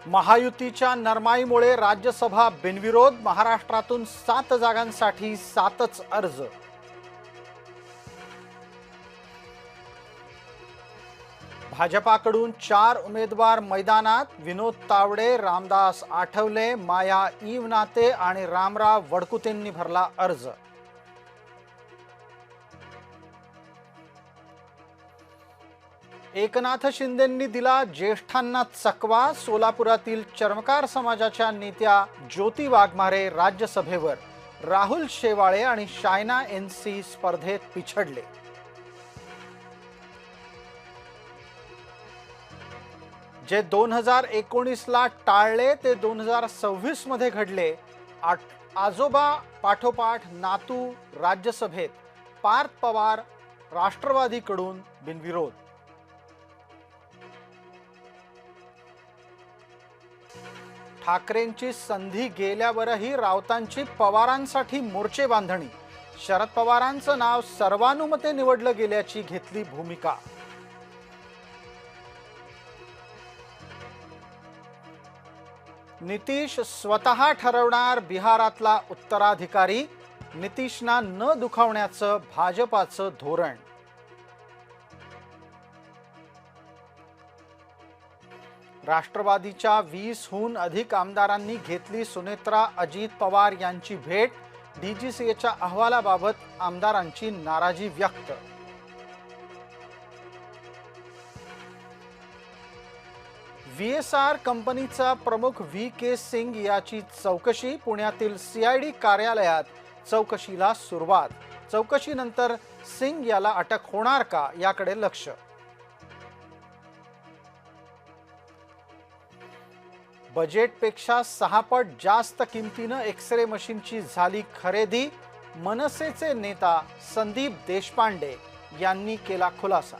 महायुतीच्या नरमाईमुळे राज्यसभा बिनविरोध, महाराष्ट्रातून 7 जागांसाठी 7च अर्ज. भाजपाकडून 4 उमेदवार मैदानात, विनोद तावडे, रामदास आठवले, माया ईवनाते आणि रामराव वडकुतेंनी भरला अर्ज. एकनाथ शिंदेंनी दिला ज्येष्ठांना चकवा, सोलापुरातील चर्मकार समाजाच्या नेत्या ज्योती वाघमारे राज्यसभेवर, राहुल शेवाळे आणि शायना एनसी स्पर्धेत पिछडले. जे 2019 ला टाळले ते 2026 मध्ये घडले. आजोबा पाठोपाठ नातू राज्यसभेत, पार्थ पवार राष्ट्रवादीकडून बिनविरोध. ठाकरेंची संधी गेल्यावरही राऊतांची पवारांसाठी मोर्चे बांधणी, शरद पवारांचं नाव सर्वानुमते निवडलं गेल्याची घेतली भूमिका. नितीश स्वतः ठरवणार बिहारातला उत्तराधिकारी, नितीशना न दुखावण्याचं भाजपाचं धोरण. राष्ट्रवादीच्या 20हून अधिक आमदारांनी घेतली सुनेत्रा अजित पवार यांची भेट, डीजीसीएच्या अहवालाबाबत आमदारांची नाराजी व्यक्त. व्हीएसआर कंपनीचा प्रमुख व्ही.के. सिंग याची चौकशी, पुण्यातील सीआयडी कार्यालयात चौकशीला सुरुवात. चौकशीनंतर सिंग याला अटक होणार का याकडे लक्ष. बजेटपेक्षा 6 पट जास्त किमतीनं एक्सरे मशीनची झाली खरेदी, मनसेचे नेता संदीप देशपांडे यांनी केला खुलासा.